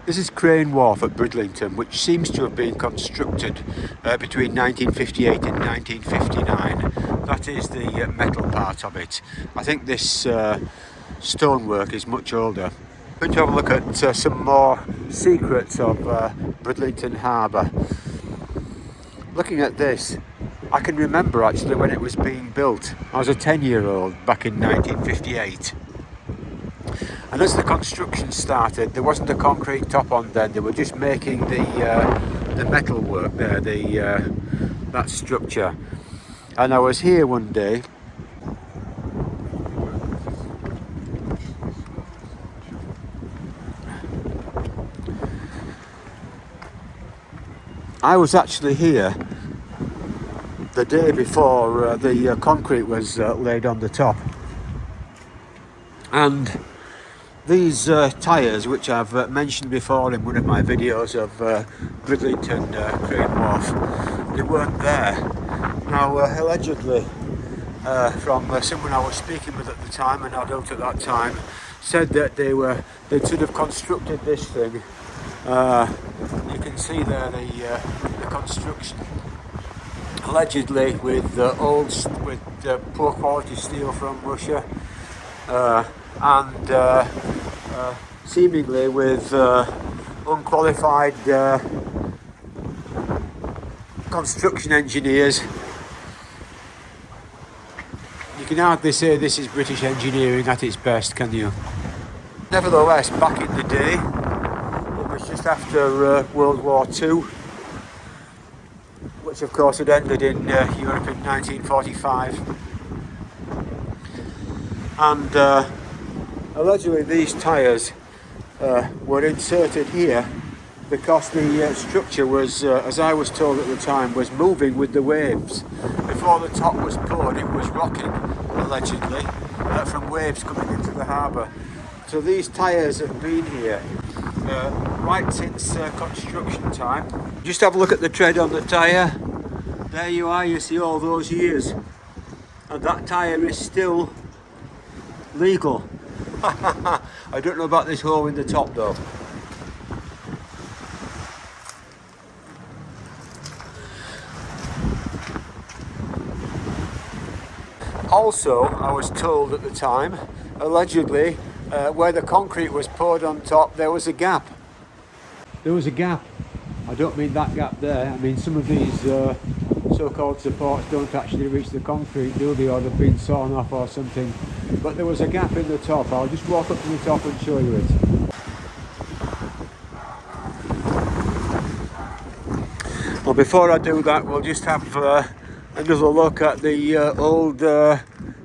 This is Crane Wharf at Bridlington, which seems to have been constructed between 1958 and 1959. That is the metal part of it. I think this stonework is much older. We're going to have a look at some more secrets of Bridlington Harbour. Looking at this, I can remember actually when it was being built. I was a 10-year-old back in 1958. And as the construction started, there wasn't a concrete top on then. They were just making the metal work there, that structure. And I was here one day. I was actually here the day before the concrete was laid on the top. And these tyres, which I've mentioned before in one of my videos of Bridlington Crane Wharf, they weren't there. Now, allegedly, from someone I was speaking with at the time, an adult at that time, said that they'd sort of constructed this thing. You can see there the construction, allegedly with poor quality steel from Russia. And seemingly with unqualified construction engineers. You can hardly say this is British engineering at its best, can you? Nevertheless, back in the day, it was just after World War II, which of course had ended in Europe in 1945. And allegedly these tyres were inserted here because the structure was, as I was told at the time, was moving with the waves. Before the top was poured, it was rocking, allegedly, from waves coming into the harbour. So these tyres have been here right since construction time. Just have a look at the tread on the tyre. There you are, you see all those years. And that tyre is still legal. I don't know about this hole in the top though. Also, I was told at the time, allegedly, where the concrete was poured on top, there was a gap. There was a gap. I don't mean that gap there. I mean some of these so-called supports don't actually reach the concrete, do they? Or they've been sawn off or something. But there was a gap in the top. I'll just walk up to the top and show you it. Well, before I do that, we'll just have another look at the old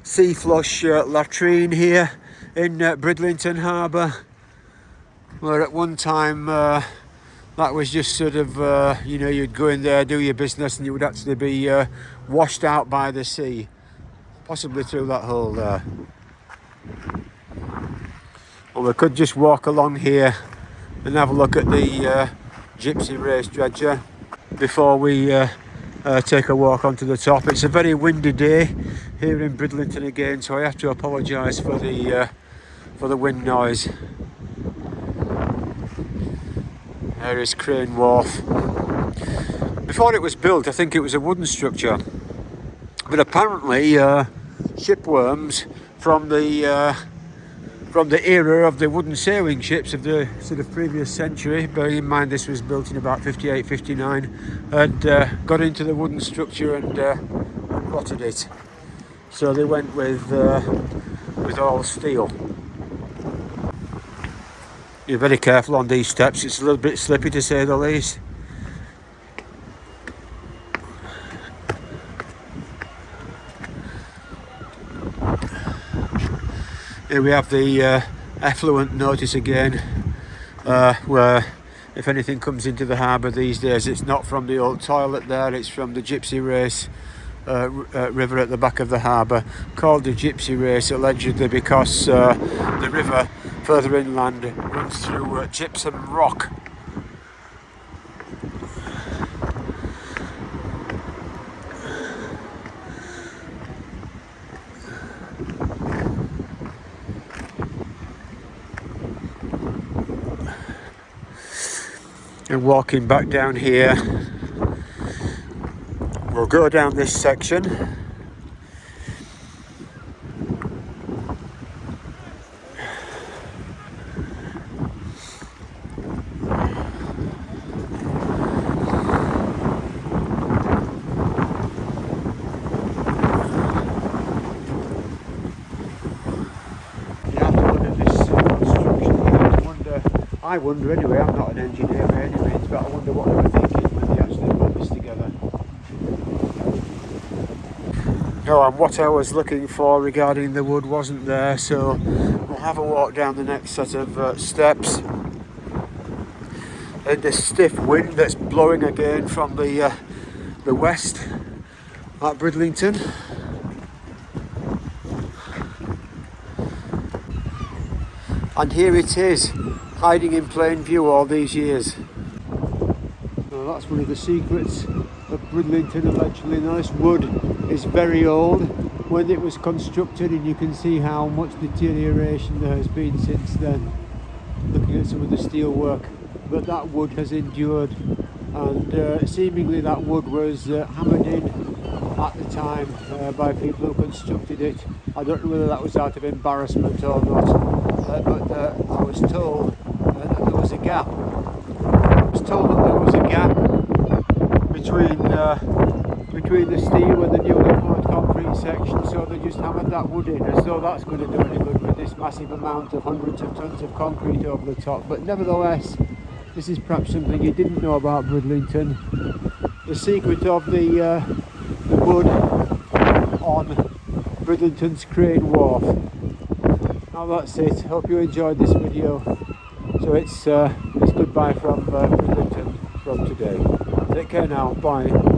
sea flush latrine here in Bridlington Harbour, where at one time that was just sort of, you know, you'd go in there, do your business, and you would actually be washed out by the sea, possibly through that hole there. Well, we could just walk along here and have a look at the gypsy race dredger before we take a walk onto the top. It's a very windy day here in Bridlington again, so I have to apologise for the wind noise. There is Crane Wharf. Before it was built, I think it was a wooden structure, but apparently shipworms from the era of the wooden sailing ships of the sort of previous century, bearing in mind this was built in about 58, 59, had got into the wooden structure and rotted it. So they went with all steel. You're very careful on these steps, it's a little bit slippy to say the least. Here we have the effluent notice again, where if anything comes into the harbour these days, it's not from the old toilet there, it's from the Gypsy Race river at the back of the harbour, called the Gypsy Race allegedly because the river further inland runs through gypsum rock. And walking back down here, we'll go down this section. I wonder anyway, I'm not an engineer by any means, but I wonder what they were thinking when they actually put this together. No, and what I was looking for regarding the wood wasn't there, so we'll have a walk down the next set of steps. And the stiff wind that's blowing again from the west at Bridlington. And here it is, hiding in plain view all these years. Well, that's one of the secrets of Bridlington allegedly. Now, this wood is very old when it was constructed, and you can see how much deterioration there has been since then, looking at some of the steel work. But that wood has endured, and seemingly that wood was hammered in at the time by people who constructed it. I don't know whether that was out of embarrassment or not. But I was told that there was a gap. I was told that there was a gap between the steel and the newly poured concrete section, so they just hammered that wood in, as though that's going to do any good with this massive amount of hundreds of tons of concrete over the top. But nevertheless, this is perhaps something you didn't know about Bridlington. The secret of the wood on Bridlington's Crane Wharf. Now that's it. Hope you enjoyed this video. So it's goodbye from Bridlington from today. Take care now. Bye.